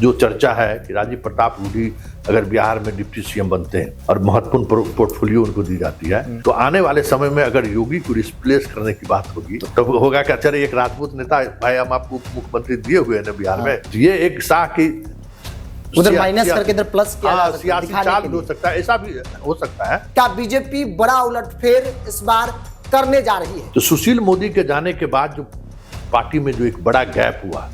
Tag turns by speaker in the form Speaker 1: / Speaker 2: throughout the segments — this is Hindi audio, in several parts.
Speaker 1: जो चर्चा है कि राजीव प्रताप रूडी अगर बिहार में डिप्टी सीएम बनते हैं और महत्वपूर्ण पोर्टफोलियो उनको दी जाती है, तो आने वाले समय में अगर योगी को रिप्लेस करने की बात होगी तो होगा क्या, चले एक राजपूत नेता भाई हम आपको मुख्यमंत्री दिए हुए हैं बिहार में, ये एक शाह की
Speaker 2: उधर माइनस करके इधर प्लस किया जा सकता है,
Speaker 1: सियासी चाल हो सकता है, ऐसा भी हो सकता है।
Speaker 2: क्या बीजेपी बड़ा उलटफेर इस बार करने जा रही है?
Speaker 1: तो सुशील मोदी के जाने के बाद जो पार्टी में जो एक बड़ा गैप हुआ,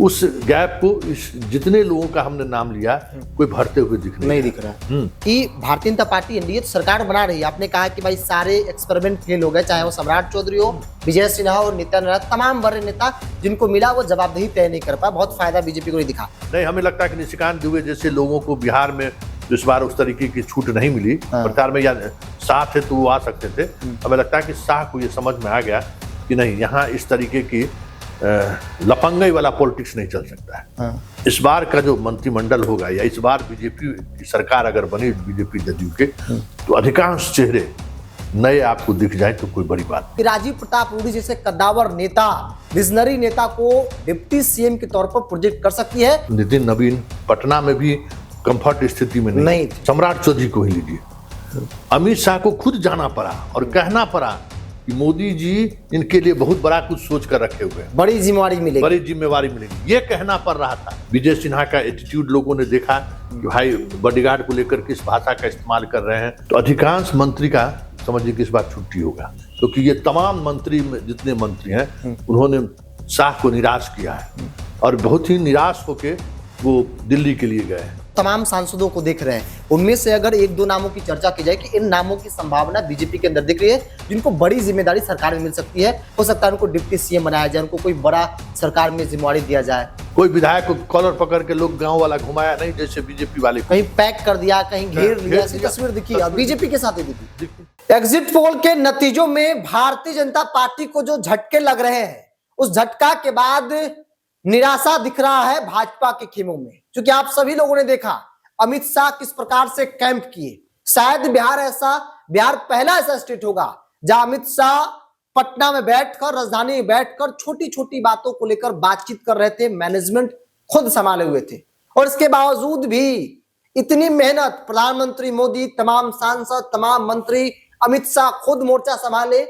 Speaker 1: उस गैप को इस जितने लोगों का हमने नाम लिया कोई भरते हुए नहीं
Speaker 2: दिख रहा है कि भारतीय जनता पार्टी एनडीए तो सरकार बना रही है। आपने कहा कि भाई सारे एक्सपेरिमेंट फेल हो गए, चाहे वो सम्राट चौधरी हो, विजय सिन्हा और नित्यानंद, तमाम बड़े नेता जिनको मिला वो जवाबदेही तय नहीं कर पाया, बहुत फायदा बीजेपी को नहीं दिखा।
Speaker 1: नहीं, हमें लगता है कि निशिकांत दुबे जैसे लोगों को बिहार में इस बार उस तरीके की छूट नहीं मिली प्रचार में, या शाह थे तो वो आ सकते थे। हमें लगता है कि शाह को ये समझ में आ गया कि नहीं, यहाँ इस तरीके की लपंगई वाला पॉलिटिक्स नहीं चल सकता है। इस बार का जो मंत्रिमंडल होगा या इस बार बीजेपी की सरकार अगर बनी बीजेपी जदयू के, तो अधिकांश चेहरे नए आपको दिख जाए तो कोई बड़ी बात नहीं।
Speaker 2: राजीव प्रताप रूडी जैसे कद्दावर नेता, विजनरी नेता को डिप्टी सीएम के तौर पर प्रोजेक्ट कर सकती है।
Speaker 1: नितिन नवीन पटना में भी कंफर्ट स्थिति में नहीं। सम्राट चौधरी को ही लीजिए, अमित शाह को खुद जाना पड़ा और कहना पड़ा कि मोदी जी इनके लिए बहुत बड़ा कुछ सोच कर रखे हुए हैं,
Speaker 2: बड़ी जिम्मेवारी मिलेगी,
Speaker 1: ये कहना पड़ रहा था। विजय सिन्हा का एटीट्यूड लोगों ने देखा कि भाई बॉडीगार्ड को लेकर किस भाषा का इस्तेमाल कर रहे हैं, तो अधिकांश मंत्री का समझिए कि इस बार छुट्टी होगा, क्योंकि ये तमाम मंत्री जितने मंत्री हैं उन्होंने शाह को निराश किया है और बहुत ही निराश होके वो दिल्ली के लिए गए।
Speaker 2: तमाम सांसदों को देख रहे हैं, उनमें से अगर एक दो नामों की चर्चा की जाए कि इन नामों की संभावना बीजेपी के अंदर दिख रही है जिनको बड़ी जिम्मेदारी सरकार में मिल सकती है, हो सकता है उनको डिप्टी सीएम बनाया जाए, उनको कोई बड़ा सरकार में जिम्मेवारी दिया जाए।
Speaker 1: कोई विधायक को कॉलर पकड़ के लोग गांव वाला घुमाया नहीं, जैसे बीजेपी वाले
Speaker 2: कहीं पैक कर दिया, कहीं घेर लिया, ऐसी तस्वीर दिखी बीजेपी के साथ ही दिखी। एग्जिट पोल के नतीजों में भारतीय जनता पार्टी को जो झटके लग रहे हैं, उस झटका के बाद निराशा दिख रहा है भाजपा के खेमों में, क्योंकि आप सभी लोगों ने देखा अमित शाह किस प्रकार से कैंप किए। शायद बिहार पहला ऐसा स्टेट होगा जहां अमित शाह पटना में बैठकर, राजधानी में बैठकर छोटी छोटी बातों को लेकर बातचीत कर रहे थे, मैनेजमेंट खुद संभाले हुए थे। और इसके बावजूद भी इतनी मेहनत, प्रधानमंत्री मोदी, तमाम सांसद, तमाम मंत्री, अमित शाह खुद मोर्चा संभाले,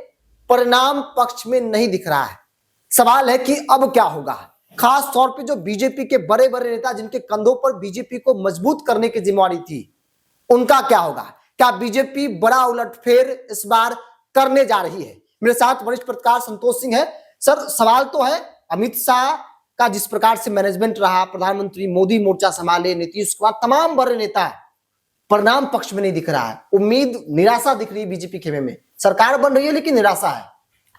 Speaker 2: परिणाम पक्ष में नहीं दिख रहा है। सवाल है कि अब क्या होगा, खास तौर पे जो बीजेपी के बड़े बड़े नेता जिनके कंधों पर बीजेपी को मजबूत करने की जिम्मेवारी थी, उनका क्या होगा? क्या बीजेपी बड़ा उलटफेर इस बार करने जा रही है? मेरे साथ वरिष्ठ पत्रकार संतोष सिंह है। सर, सवाल तो है, अमित शाह का जिस प्रकार से मैनेजमेंट रहा, प्रधानमंत्री मोदी मोर्चा संभाले, नीतीश कुमार, तमाम बड़े नेता है, परिणाम पक्ष में नहीं दिख रहा है। उम्मीद, निराशा दिख रही है बीजेपी खेमे में। सरकार बन रही है लेकिन निराशा है।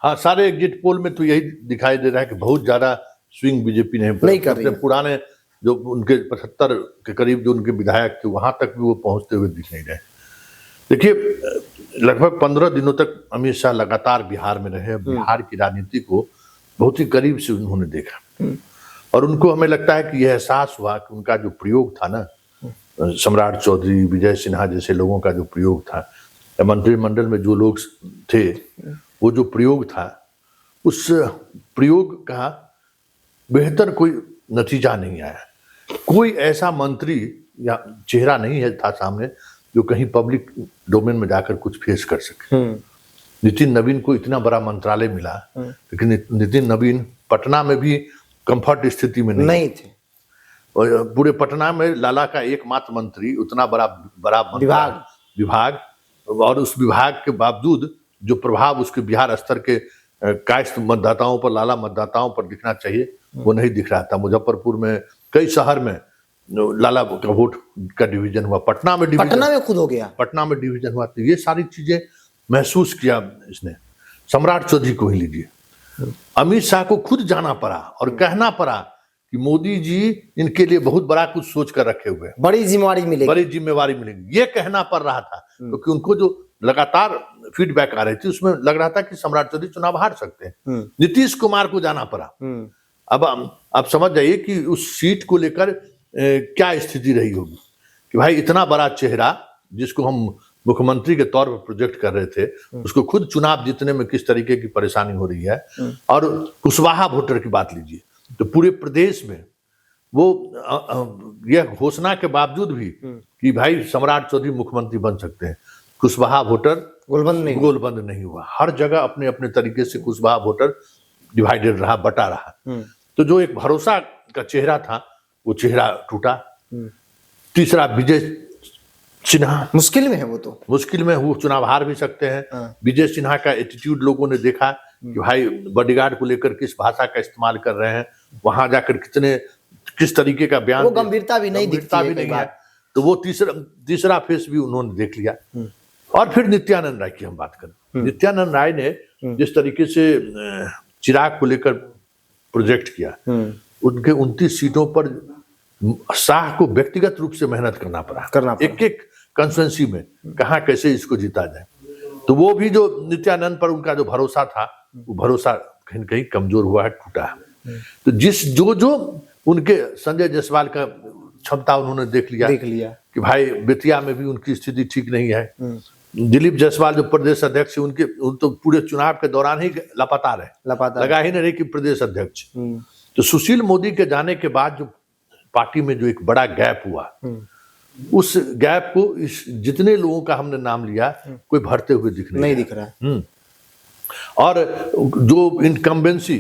Speaker 1: हाँ, सारे एग्जिट पोल में तो यही दिखाई दे रहा है कि बहुत ज्यादा स्विंग बीजेपी नहीं कर रही है। पुराने जो उनके 75 के करीब जो उनके विधायक थे, वहां तक भी वो पहुंचते हुए दिख नहीं रहे। देखिए, लगभग 15 दिनों तक अमित शाह लगातार बिहार में रहे, बिहार की राजनीति को बहुत ही करीब से उन्होंने देखा और उनको हमें लगता है कि यह एहसास हुआ कि उनका जो प्रयोग था ना, सम्राट चौधरी, विजय सिन्हा जैसे लोगों का जो प्रयोग था, मंत्रिमंडल में जो लोग थे, वो जो प्रयोग था, उस प्रयोग का बेहतर कोई नतीजा नहीं आया। कोई ऐसा मंत्री या चेहरा नहीं है था सामने जो कहीं पब्लिक डोमेन में जाकर कुछ फेस कर सके। नितिन नवीन को इतना बड़ा मंत्रालय मिला, लेकिन नितिन नवीन पटना में भी कंफर्ट स्थिति में नहीं थे। और पूरे पटना में लाला का एकमात्र मंत्री, उतना बड़ा विभाग, और उस विभाग के बावजूद जो प्रभाव उसके बिहार स्तर के कास्ट मतदाताओं पर, लाला मतदाताओं पर दिखना चाहिए, वो नहीं दिख रहा था। मुजफ्फरपुर में, कई शहर में लाला का वोट का डिवीजन हुआ, पटना में
Speaker 2: खुद हो गया,
Speaker 1: पटना में डिवीजन हुआ। तो ये सारी चीजें महसूस किया इसने। सम्राट चौधरी को ही लीजिए, अमित शाह को खुद जाना पड़ा और कहना पड़ा कि मोदी जी इनके लिए बहुत बड़ा कुछ सोच कर रखे हुए हैं,
Speaker 2: बड़ी जिम्मेवारी मिलेगी,
Speaker 1: ये कहना पड़ रहा था, क्योंकि उनको जो लगातार फीडबैक आ रही थी उसमें लग रहा था कि सम्राट चौधरी चुनाव हार सकते हैं। नीतीश कुमार को जाना पड़ा। अब आप समझ जाइए कि उस सीट को लेकर क्या स्थिति रही होगी कि भाई इतना बड़ा चेहरा जिसको हम मुख्यमंत्री के तौर पर प्रोजेक्ट कर रहे थे, उसको खुद चुनाव जीतने में किस तरीके की परेशानी हो रही है। और कुशवाहा वोटर की बात लीजिए, तो पूरे प्रदेश में वो यह घोषणा के बावजूद भी कि भाई सम्राट चौधरी मुख्यमंत्री बन सकते हैं, कुशवाहा वोटर गोलबंद नहीं हुआ। हर जगह अपने अपने तरीके से कुशवाहा वोटर डिवाइडेड रहा, बटा रहा। तो जो एक भरोसा का चेहरा था वो चेहरा टूटा। तीसरा विजय सिन्हा
Speaker 2: मुश्किल में है, वो तो
Speaker 1: मुश्किल में, वो चुनाव हार भी सकते हैं। विजय सिन्हा का एटीट्यूड लोगों ने देखा कि भाई बॉडीगार्ड को लेकर किस भाषा का इस्तेमाल कर रहे हैं, वहां जाकर किस तरीके का बयान,
Speaker 2: वो गंभीरता भी नहीं दिखती
Speaker 1: है। तो वो तीसरा फेस भी उन्होंने देख लिया। और फिर नित्यानंद राय की हम बात करें। नित्यानंद राय ने जिस तरीके से चिराग को लेकर प्रोजेक्ट किया, उनके 29 सीटों पर शाह को व्यक्तिगत रूप से मेहनत करना पड़ा। एक कंस्टिट्यूएंसी में कहां कैसे इसको जीता जाए। तो वो भी जो नित्यानंद पर उनका जो भरोसा था, वो भरोसा कहीं कहीं कमजोर हुआ है, टूटा है। तो जो उनके संजय जायसवाल का क्षमता उन्होंने देख लिया कि भाई बेतिया में भी उनकी स्थिति ठीक नहीं है। दिलीप जायसवाल जो प्रदेश अध्यक्ष, उन तो पूरे चुनाव के दौरान ही लापता रहे, लगा ही नहीं रहे कि प्रदेश अध्यक्ष। तो सुशील मोदी के जाने के बाद जो पार्टी में जो एक बड़ा गैप हुआ, उस गैप को जितने लोगों का हमने नाम लिया, कोई भरते हुए नहीं दिख रहा। और जो इनकम्बेंसी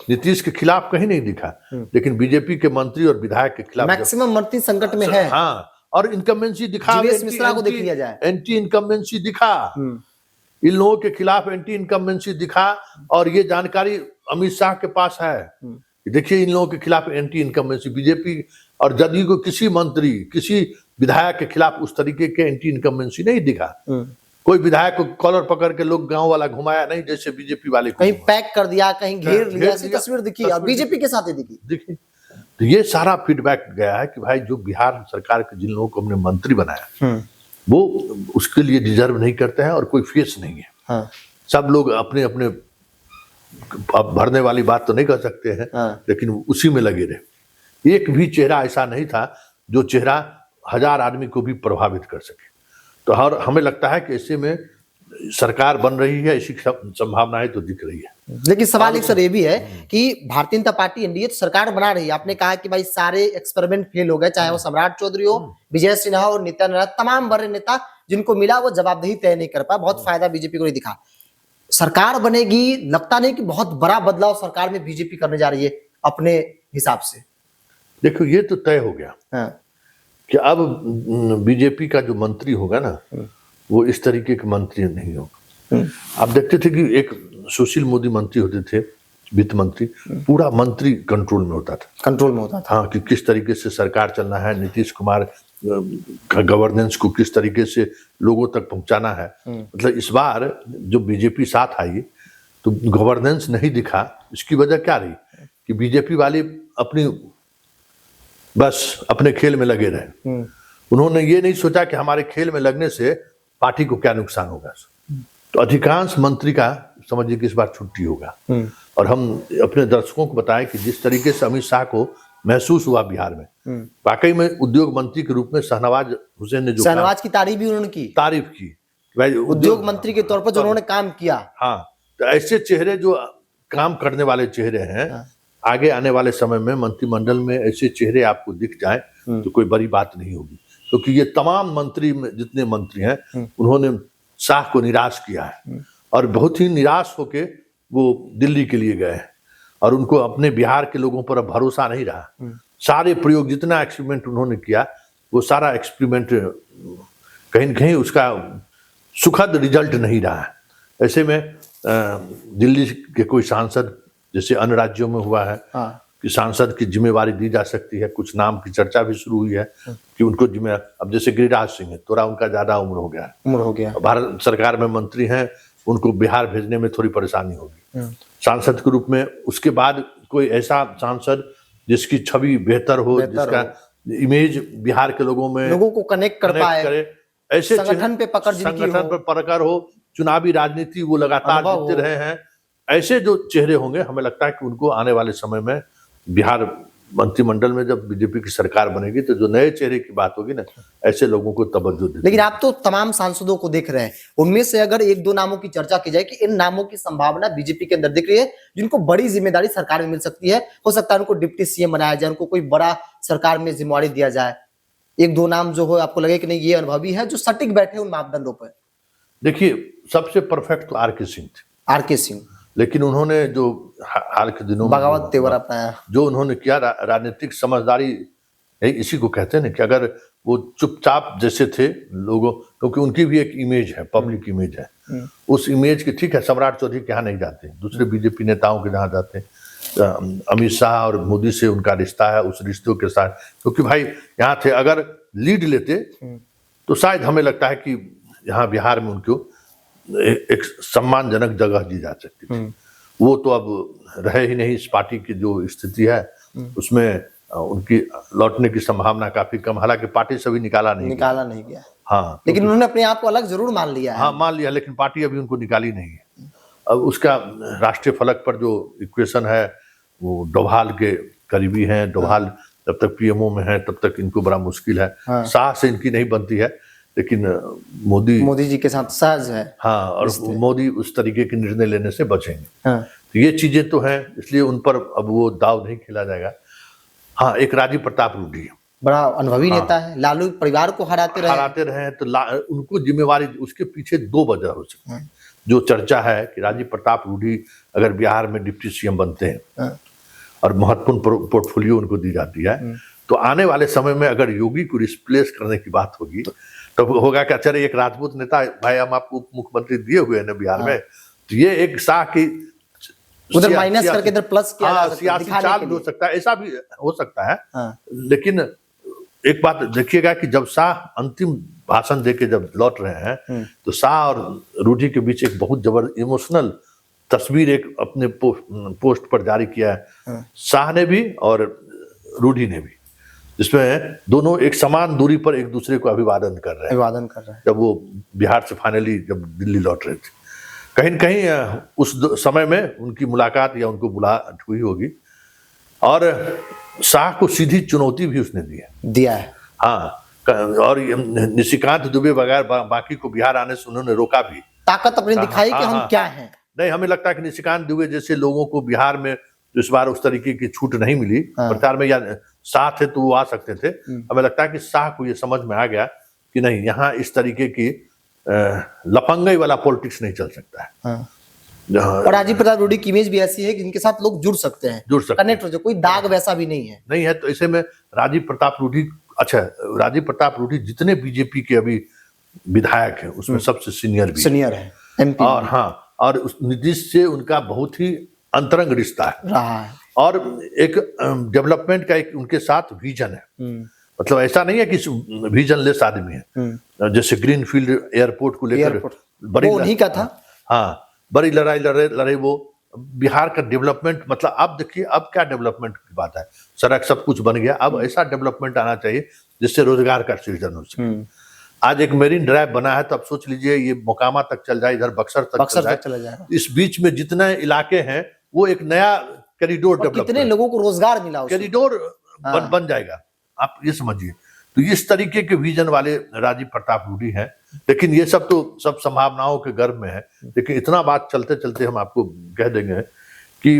Speaker 1: नीतीश के खिलाफ कहीं नहीं दिखा, लेकिन बीजेपी के मंत्री और विधायक के खिलाफ
Speaker 2: मैक्सिमम मंत्री संकट में है।
Speaker 1: हाँ, और इनकम्बेंसी दिखा,
Speaker 2: मिश्रा को देख लिया जाए,
Speaker 1: एंटी इनकम्बेंसी दिखा, इन लोगों के खिलाफ एंटी इनकम्बेंसी दिखा। और ये जानकारी अमित शाह के पास है। देखिए, इन लोगों के खिलाफ एंटी इनकम्बेंसी, बीजेपी और जदयू को किसी मंत्री, किसी विधायक के खिलाफ उस तरीके के एंटी इनकम्बेंसी नहीं दिखा। कोई विधायक को कॉलर पकड़ के लोग गांव वाला घुमाया नहीं, जैसे बीजेपी वाले
Speaker 2: कहीं पैक कर दिया, कहीं घेर लिया, ऐसी तस्वीर दिखी। बीजेपी के साथ दिखी।
Speaker 1: तो ये सारा फीडबैक गया है कि भाई जो बिहार सरकार के जिन लोगों को हमने मंत्री बनाया, वो उसके लिए डिजर्व नहीं करते हैं और कोई फेस नहीं है। सब लोग अपने अपने, अब भरने वाली बात तो नहीं कर सकते हैं, लेकिन उसी में लगे रहे। एक भी चेहरा ऐसा नहीं था जो चेहरा 1000 आदमी को भी प्रभावित कर सके। तो और हमें लगता है कि ऐसे में सरकार बन रही है, ऐसी संभावनाएं तो दिख रही है।
Speaker 2: लेकिन सवाल एक सर ये भी है कि भारतीय जनता पार्टी एनडीए तो सरकार बना रही है। आपने कहा कि भाई सारे एक्सपेरिमेंट फेल हो गए, चाहे वो सम्राट चौधरी हो, विजय सिन्हा और नित्यानंद राय, तमाम बड़े नेता जिनको मिला वो जवाबदेही तय नहीं कर पाया, बहुत फायदा बीजेपी को नहीं दिखा। सरकार बनेगी, लगता नहीं कि बहुत बड़ा बदलाव सरकार में बीजेपी करने जा रही है अपने हिसाब से?
Speaker 1: देखो, ये तो तय हो गया कि अब बीजेपी का जो मंत्री होगा ना, वो इस तरीके के मंत्री नहीं होगा। आप देखते थे कि एक सुशील मोदी मंत्री होते थे, वित्त मंत्री, पूरा मंत्री कंट्रोल में होता था। हाँ, कि किस तरीके से सरकार चलना है, नीतीश कुमार का गवर्नेंस को किस तरीके से लोगों तक पहुंचाना है। मतलब इस बार जो बीजेपी साथ आई तो गवर्नेंस नहीं दिखा। इसकी वजह क्या रही कि बीजेपी वाले बस अपने खेल में लगे रहे। उन्होंने ये नहीं सोचा कि हमारे खेल में लगने से पार्टी को क्या नुकसान होगा। तो अधिकांश मंत्री का समझिए कि इस बार छुट्टी होगा। और हम अपने दर्शकों को बताएं कि जिस तरीके से अमित शाह को महसूस हुआ बिहार में, वाकई में उद्योग मंत्री के रूप में शाहनवाज हुसैन ने जो
Speaker 2: शाहनवाज की तारीफ भी उन्होंने की,
Speaker 1: भाई
Speaker 2: उद्योग मंत्री के तौर पर जो उन्होंने काम किया।
Speaker 1: हाँ, तो ऐसे चेहरे जो काम करने वाले चेहरे हैं, आगे आने वाले समय में मंत्रिमंडल में ऐसे चेहरे आपको दिख जाए तो कोई बड़ी बात नहीं होगी। क्योंकि ये तमाम मंत्री जितने मंत्री हैं, उन्होंने शाह को निराश किया है और बहुत ही निराश होके वो दिल्ली के लिए गए और उनको अपने बिहार के लोगों पर अब भरोसा नहीं रहा। सारे प्रयोग, जितना एक्सपेरिमेंट उन्होंने किया, वो सारा एक्सपेरिमेंट कहीं न कहीं उसका सुखद रिजल्ट नहीं रहा है। ऐसे में दिल्ली के कोई सांसद, जैसे अन्य राज्यों में हुआ है कि सांसद की जिम्मेवारी दी जा सकती है, कुछ नाम की चर्चा भी शुरू हुई है कि उनको जिम्मेदारी, अब जैसे गिरिराज सिंह है, थोड़ा उनका ज्यादा उम्र हो गया, भारत सरकार में मंत्री हैं, उनको बिहार भेजने में थोड़ी परेशानी होगी सांसद के रूप में। उसके बाद कोई ऐसा सांसद जिसकी छवि बेहतर हो, जिसका इमेज बिहार के लोगों
Speaker 2: को कनेक्ट कर पाए,
Speaker 1: ऐसे
Speaker 2: संगठन पे
Speaker 1: पकड़ हो, चुनावी राजनीति वो लगातार जीतते रहे हैं, ऐसे जो चेहरे होंगे, हमें लगता है कि उनको आने वाले समय में बिहार मंत्रिमंडल में जब बीजेपी की सरकार बनेगी तो जो नए चेहरे की बात होगी ना, ऐसे लोगों को तवज्जो देती।
Speaker 2: लेकिन आप तो तमाम सांसदों को देख रहे हैं, उनमें से अगर एक दो नामों की चर्चा की जाए कि इन नामों की संभावना बीजेपी के अंदर दिख रही है जिनको बड़ी जिम्मेदारी सरकार में मिल सकती है, हो सकता है उनको डिप्टी सीएम बनाया जाए, उनको कोई बड़ा सरकार में जिम्मेवारी दिया जाए, एक दो नाम जो हो आपको लगे कि नहीं ये अनुभवी है जो सटीक बैठे उन मापदंडों पर?
Speaker 1: देखिए, सबसे परफेक्ट तो आर.के. सिंह थे।
Speaker 2: आर.के. सिंह,
Speaker 1: लेकिन उन्होंने जो हाल के दिनों में
Speaker 2: बगावत तेवर अपनाया,
Speaker 1: जो उन्होंने किया, राजनीतिक समझदारी इसी को कहते हैं ना, कि अगर वो चुपचाप जैसे थे लोगों, क्योंकि उनकी भी एक इमेज है, पब्लिक इमेज है, उस इमेज की, ठीक है सम्राट चौधरी के यहाँ नहीं जाते, दूसरे बीजेपी नेताओं के जहाँ जाते हैं, अमित शाह और मोदी से उनका रिश्ता है, उस रिश्तों के साथ, क्योंकि भाई यहाँ थे, अगर लीड लेते तो शायद हमें लगता है कि यहाँ बिहार में उनको एक सम्मानजनक जगह दी जा सकती थी। वो तो अब रहे ही नहीं, इस पार्टी की जो स्थिति है उसमें उनकी लौटने की संभावना काफी कम, हालांकि पार्टी से भी निकाला नहीं
Speaker 2: गया।
Speaker 1: हाँ,
Speaker 2: लेकिन उन्होंने अपने आप को अलग जरूर मान लिया है।
Speaker 1: हाँ, मान लिया, लेकिन पार्टी अभी उनको निकाली नहीं है। अब उसका राष्ट्रीय फलक पर जो इक्वेशन है वो डोभाल के करीबी हैं, डोभाल जब तक पीएमओ में है तब तक इनको बड़ा मुश्किल है। शाह से इनकी नहीं बनती है, लेकिन मोदी
Speaker 2: जी के साथ सहज है।
Speaker 1: हाँ, और मोदी उस तरीके के निर्णय लेने से बचेंगे। तो ये चीजें तो हैं, इसलिए उन पर अब वो दाव नहीं खेला जाएगा। हाँ, एक राजीव प्रताप रूडी है,
Speaker 2: बड़ा अनुभवी नेता है, लालू परिवार को हराते रहे तो
Speaker 1: उनको जिम्मेवारी, उसके पीछे दो वजह हो सकती है। जो चर्चा है कि राजीव प्रताप रूडी अगर बिहार में डिप्टी सीएम बनते हैं और महत्वपूर्ण पोर्टफोलियो उनको दी जाती है, तो आने वाले समय में अगर योगी को रिप्लेस करने की बात होगी तो होगा कि अच्छा एक राजपूत नेता, भाई हम आपको उप मुख्यमंत्री दिए हुए हैं ना बिहार में, तो ये एक शाह की
Speaker 2: उधर माइनस करके इधर प्लस किया जा सकता है,
Speaker 1: सियासी चाल हो सकता है, ऐसा भी हो सकता है। लेकिन एक बात देखिएगा कि जब शाह अंतिम भाषण देके जब लौट रहे हैं तो शाह और रूडी के बीच एक बहुत जबरदस्त इमोशनल तस्वीर एक अपने पोस्ट पर जारी किया है, शाह ने भी और रूडी ने भी, जिसमें दोनों एक समान दूरी पर एक दूसरे को अभिवादन कर रहे हैं जब वो बिहार से फाइनली जब दिल्ली लौट रहे थे। कहीं न कहीं उस समय में उनकी मुलाकात या उनको बुलाहट हुई होगी, और शाह को सीधी चुनौती भी उसने दिया है। हाँ, और निशिकांत दुबे बगैर बाकी को बिहार आने से उन्होंने रोका भी,
Speaker 2: ताकत अपनी दिखाई कि हम क्या हैं।
Speaker 1: नहीं, हमें लगता है कि निशिकांत दुबे जैसे लोगों को बिहार में इस बार उस तरीके की छूट नहीं मिली प्रचार में, या शाह थे तो वो आ सकते थे। हमें लगता है कि शाह को ये समझ में आ गया कि नहीं, यहाँ इस तरीके की लफंगई वाला पॉलिटिक्स नहीं चल सकता है।
Speaker 2: और राजीव प्रताप रूडी की इमेज भी ऐसी है कि जिनके साथ लोग जुड़ सकते हैं, कनेक्ट हो जाए, कोई दाग वैसा भी नहीं है।
Speaker 1: तो ऐसे में राजीव प्रताप रूडी, अच्छा राजीव प्रताप रूडी जितने बीजेपी के अभी विधायक हैं उसमें सबसे सीनियर है
Speaker 2: एमपी,
Speaker 1: और हाँ, और उस नीतीश से उनका बहुत ही अंतरंग रिश्ता
Speaker 2: रहा है,
Speaker 1: और एक डेवलपमेंट का एक उनके साथ विजन है। मतलब ऐसा नहीं है कि विजन लेस आदमी है, जैसे ग्रीनफील्ड एयरपोर्ट को लेकर
Speaker 2: बड़ी उन्हीं का था।
Speaker 1: हाँ, बड़ी लड़ाई वो बिहार का डेवलपमेंट, मतलब अब देखिए अब क्या डेवलपमेंट की बात है, सड़क सब कुछ बन गया, अब ऐसा डेवलपमेंट आना चाहिए जिससे रोजगार का सृजन हो सके। आज एक मेरीन ड्राइव बना है, तो अब सोच लीजिए ये मोकामा तक चल जाए, इधर बक्सर तक चला जाए, इस बीच में जितने इलाके हैं वो एक नया कॉरिडोर डेवलप,
Speaker 2: कितने लोगों को रोजगार मिला,
Speaker 1: कॉरिडोर बन जाएगा, आप ये समझिए। तो इस तरीके के विजन वाले राजीव प्रताप रूडी हैं, लेकिन ये सब तो सब संभावनाओं के गर्भ में है। लेकिन इतना बात चलते चलते हम आपको कह देंगे कि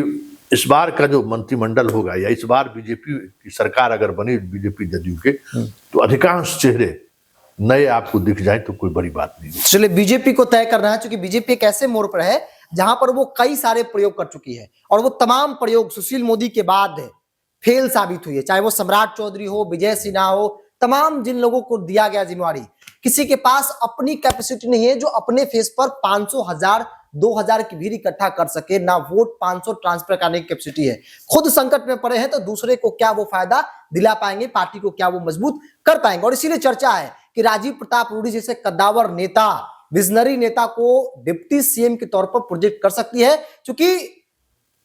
Speaker 1: इस बार का जो मंत्रिमंडल होगा, या इस बार बीजेपी की सरकार अगर बनी, बीजेपी जदयू के, तो अधिकांश चेहरे नए आपको दिख जाए तो कोई बड़ी बात नहीं।
Speaker 2: चलिए, बीजेपी को तय करना है, क्योंकि बीजेपी एक ऐसे मोड़ पर है जहां पर वो कई सारे प्रयोग कर चुकी है, और वो तमाम प्रयोग सुशील मोदी के बाद फेल साबित हुई है। चाहे वो सम्राट चौधरी हो, विजय सिन्हा हो, तमाम जिन लोगों को दिया गया जिम्मेवारी, किसी के पास अपनी कैपेसिटी नहीं है जो अपने फेस पर 500, 1000, 2000 की भीड़ इकट्ठा कर सके, ना वोट 500 ट्रांसफर करने की कैपेसिटी है। खुद संकट में पड़े हैं तो दूसरे को क्या वो फायदा दिला पाएंगे, पार्टी को क्या वो मजबूत कर पाएंगे। और इसीलिए चर्चा है कि राजीव प्रताप रूडी जैसे कद्दावर नेता, विजनरी नेता को डिप्टी सीएम के तौर पर प्रोजेक्ट कर सकती है, क्योंकि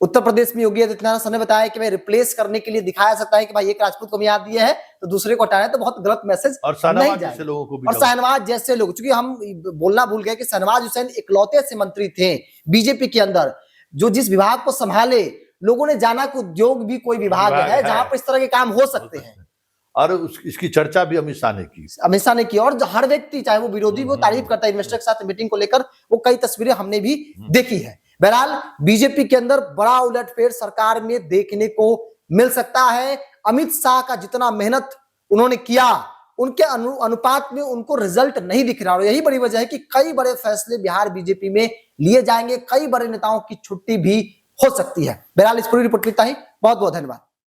Speaker 2: उत्तर प्रदेश में योगी आदित्यनाथ ने बताया कि भाई रिप्लेस करने के लिए दिखाया सकता है कि भाई एक राजपूत को हम याद दिए हैं तो दूसरे को हटाया, तो बहुत गलत मैसेज नहीं जाए।
Speaker 1: लोगों को भी,
Speaker 2: और शहनवाज जैसे लोग, क्योंकि हम बोलना भूल गए कि शहनवाज हुसैन इकलौते से मंत्री थे बीजेपी के अंदर जो जिस विभाग को संभाले लोगों ने जाना कि उद्योग भी कोई विभाग है जहां पर इस तरह के काम हो सकते हैं,
Speaker 1: और इसकी चर्चा भी अमित शाह ने की।
Speaker 2: अमित शाह ने की, और हर व्यक्ति चाहे वो विरोधी वो तारीफ करता है इन्वेस्टर के साथ मीटिंग को लेकर, वो कई तस्वीरें हमने भी देखी है। बहरहाल बीजेपी के अंदर बड़ा उलटफेर सरकार में देखने को मिल सकता है। अमित शाह का जितना मेहनत उन्होंने किया उनके अनुपात में उनको रिजल्ट नहीं दिख रहा, और यही बड़ी वजह है कि कई बड़े फैसले बिहार बीजेपी में लिए जाएंगे, कई बड़े नेताओं की छुट्टी भी हो सकती है। बहरहाल इस पूरी रिपोर्ट में इतना ही, बहुत बहुत धन्यवाद।